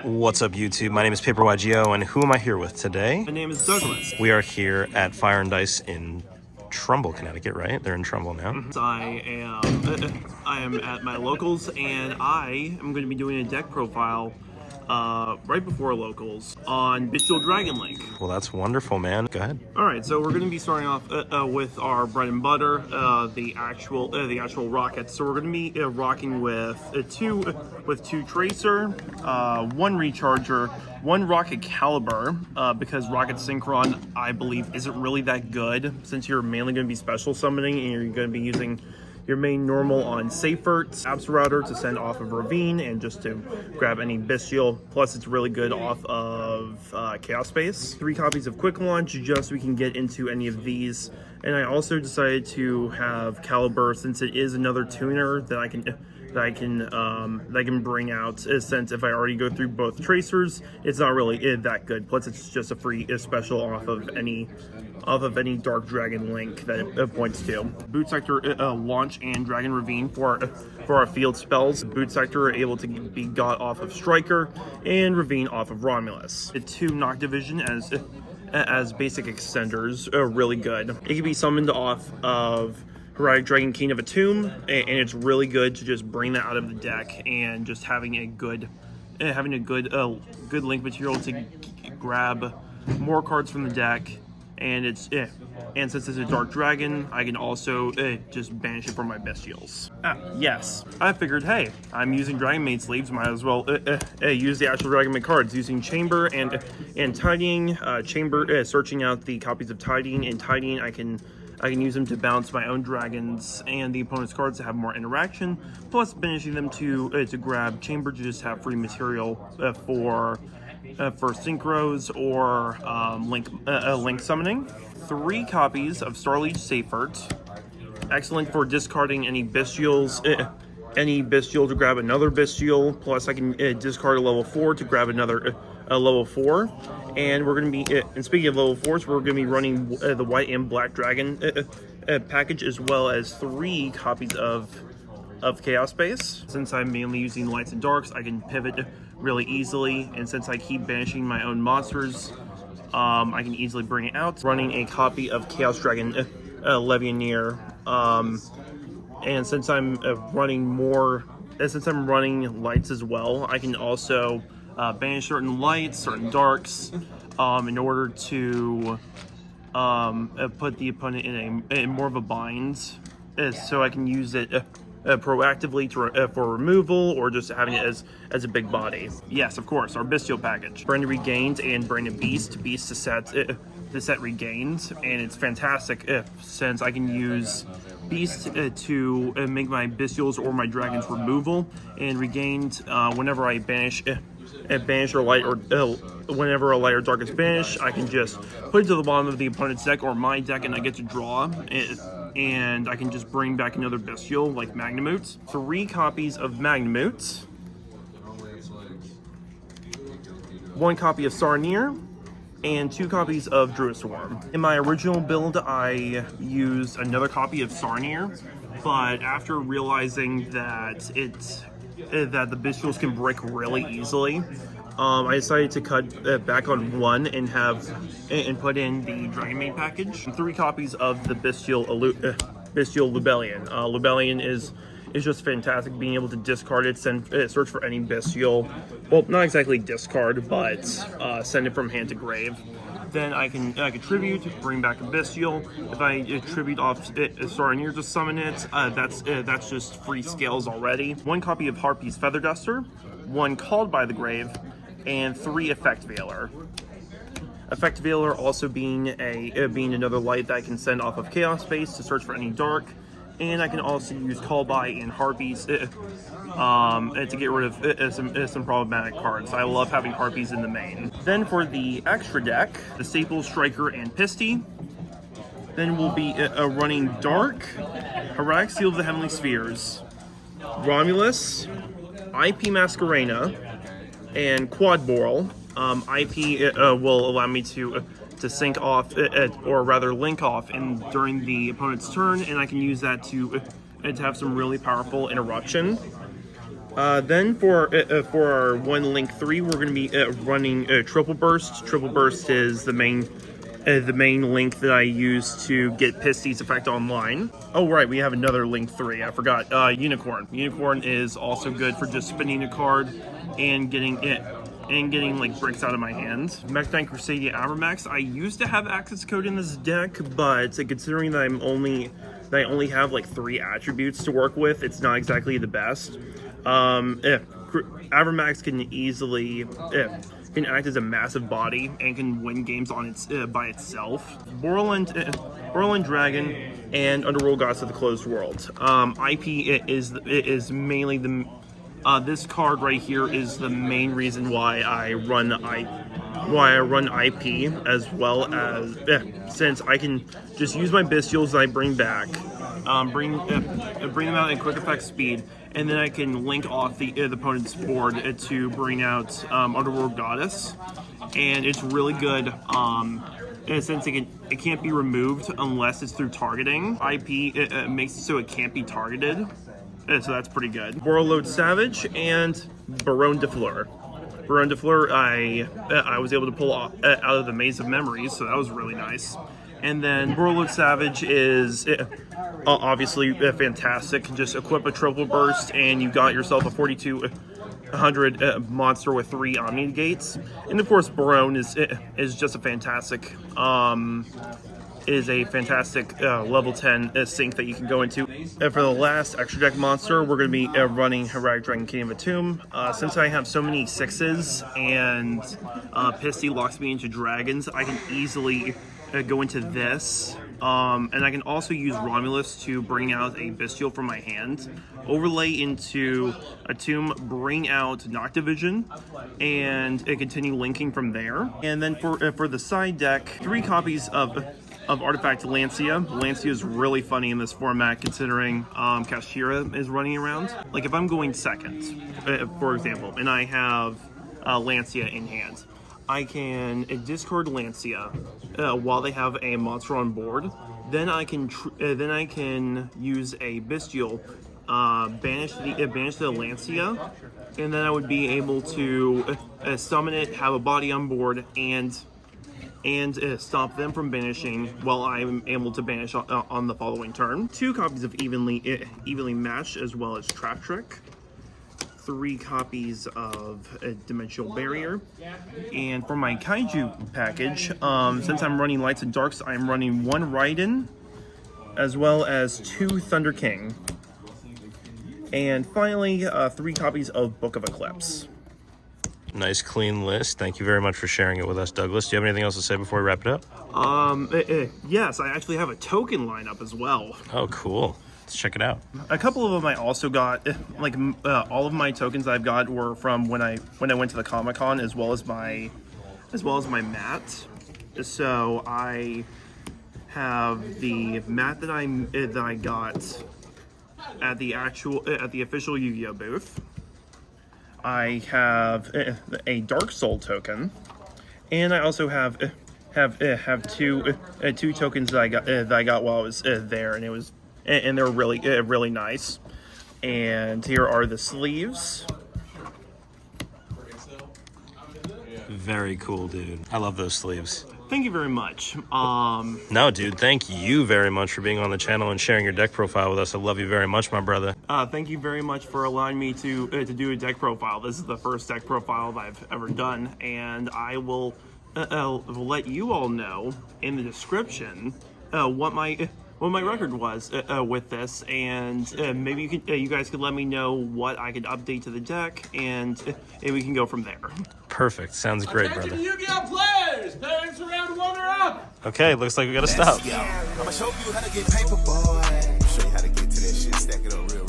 What's up, YouTube? My name is Yugioh, and who am I here with today? My name is Douglas. We are here at Fire and Dice in Trumbull, Connecticut, right? They're in Trumbull now. I am at my locals, and I am going to be doing a deck profile right before locals on BEATDOWN Dragon Link. Well, that's wonderful, man. Go ahead. All right, so we're going to be starting off with our bread and butter, the actual rockets. So we're going to be rocking with two tracer, one recharger, one rocket caliber, because rocket synchron I believe isn't really that good since you're mainly going to be special summoning and you're going to be using your main normal on Seifert, Abs Router to send off of Ravine and just to grab any Bestial. Plus, it's really good off of Chaos Space. 3 copies of Quick Launch just so we can get into any of these. And I also decided to have Caliber since it is another tuner that I can bring out. Since if I already go through both tracers, it's not really that good. Plus, it's just a free special off of any Dark Dragon link that it points to. Boot Sector Launch and Dragon Ravine for our field spells. Boot Sector are able to be got off of Striker and Ravine off of Romulus. The 2 Knock Division as basic extenders are really good. It can be summoned off of Herodic Dragon King of a Tomb, and it's really good to just bring that out of the deck and just having a good link material to grab more cards from the deck. And and since it's a Dark Dragon, I can also just banish it from my Bestials. Yes, I figured, hey, I'm using Dragon Maid sleeves, might as well use the actual Dragon Maid cards using Chamber and Tidying. Chamber, searching out the copies of Tidying, and Tidying I can use them to bounce my own dragons and the opponent's cards to have more interaction. Plus, banishing them to grab Chamber to just have free material for synchros or link summoning. 3 copies of Starliege Seifert, excellent for discarding any Bestials. Any Bestial to grab another Bestial. Plus, I can discard a level 4 to grab another level 4. And we're going to be, and speaking of level 4s, we're going to be running the White and Black Dragon package, as well as 3 copies of Chaos Space. Since I'm mainly using Lights and Darks, I can pivot really easily, and since I keep banishing my own monsters, I can easily bring it out. Running a copy of Chaos Dragon Levianeer, and since I'm running lights as well, I can also banish certain lights, certain darks, in order to put the opponent in more of a bind, so I can use it proactively for removal, or just having it as a big body. Yes, of course, our Bestial package. Branded Regained and Branded Beast to set Regained, and it's fantastic since I can use Beast to make my Bestials or my Dragons removal, and Regained whenever I banish or light, or whenever a light or dark is banished, I can just put it to the bottom of the opponent's deck or my deck, and I get to draw it. And I can just bring back another Bestial like Magnamute. 3 copies of Magnamute. 1 copy of Sarnier. And 2 copies of Druistorm. In my original build, I used another copy of Sarnier, but after realizing that the Bestials can brick really easily, I decided to cut back on 1 and put in the Dragon Maid package. 3 copies of the Bestial Lubellion. Lubellion is just fantastic, being able to discard it, search for any Bestial. Well, not exactly discard, but send it from hand to grave. Then I can tribute, bring back a Bestial. If I tribute off Sarnier to summon it, that's just free scales already. 1 copy of Harpy's Feather Duster, 1 Called by the Grave, and 3 Effect Veiler. Effect Veiler also being another light that I can send off of Chaos Space to search for any dark, and I can also use Call by and Harpies to get rid of some problematic cards. I love having Harpies in the main. Then for the extra deck, the Staples, Striker, and Pisty. Then we'll be running Dark, Herodic Seal of the Heavenly Spheres, Romulus, IP Masquerena, and Quad Boral. IP will allow me to sync off, or rather link off during the opponent's turn, and I can use that to have some really powerful interruption. Then for our one link 3, we're going to be running Triple Burst. Triple Burst is the main link that I use to get Pisty's effect online. Oh right, we have another link 3. I forgot. Unicorn. Unicorn is also good for just spinning a card and getting it. And getting like bricks out of my hand. Mech-Knight Crusadia Avermax. I used to have access code in this deck, but considering that I only have like 3 attributes to work with, it's not exactly the best. Avermax can easily can act as a massive body and can win games on its by itself. Borland Dragon and Underworld Gods of the Closed World. IP is mainly the. This card right here is the main reason why I run IP, as well as since I can just use my Bestials that I bring back, bring them out at quick effect speed, and then I can link off the opponent's board to bring out Underworld Goddess, and it's really good. In a sense, it can't be removed unless it's through targeting. IP makes it so it can't be targeted. So that's pretty good. Borreload Savage and Baronne de Fleur. Baronne de Fleur, I was able to pull out of the Maze of Memories, so that was really nice. And then Borreload Savage is obviously fantastic. Just equip a Triple Burst, and you got yourself a 4200 monster with 3 Omni Gates. And of course, Baronne is just a fantastic. Is a fantastic level 10 sync that you can go into. And for the last extra deck monster, we're going to be running Heroic Dragon King of a Tomb. Since I have so many 6s and Pisty locks me into dragons, I can easily go into this. And I can also use Romulus to bring out a Bestial from my hand, overlay into a Tomb, bring out Noctivision, and continue linking from there. And then for the side deck, 3 copies of Artifact Lancia. Lancia is really funny in this format considering Kashira is running around. Like if I'm going second, for example, and I have Lancia in hand, I can discard Lancia while they have a monster on board. Then I can use a Bestial, banish the Lancia, and then I would be able to summon it, have a body on board, and stop them from banishing while I'm able to banish on the following turn. 2 copies of Evenly Matched, as well as Trap Trick. 3 copies of Dimensional Barrier. And for my Kaiju package, since I'm running Lights and Darks, I'm running 1 Raiden, as well as 2 Thunder King. And finally, 3 copies of Book of Eclipse. Nice clean list. Thank you very much for sharing it with us, Douglas. Do you have anything else to say before we wrap it up? Yes, I actually have a token lineup as well. Oh, cool. Let's check it out. A couple of them I also got, like all of my tokens I've got were from when I went to the Comic-Con, as well as my mat. So I have the mat that I got at the official Yu-Gi-Oh booth. I have a Dark Soul token, and I also have two tokens that I got while I was there, and they're really nice. And here are the sleeves. Very cool, dude. I love those sleeves. Thank you very much. No, dude, thank you very much for being on the channel and sharing your deck profile with us. I love you very much, my brother. Thank you very much for allowing me to do a deck profile. This is the first deck profile that I've ever done, and I will let you all know in the description what my record was with this, and maybe you guys could let me know what I could update to the deck, and we can go from there. Perfect. Sounds great, brother. Yu-Gi-Oh players, parents around one are up. Okay, looks like we gotta stop. I'ma show you how to get paper, boy. Show you how to get to that shit, stack it up real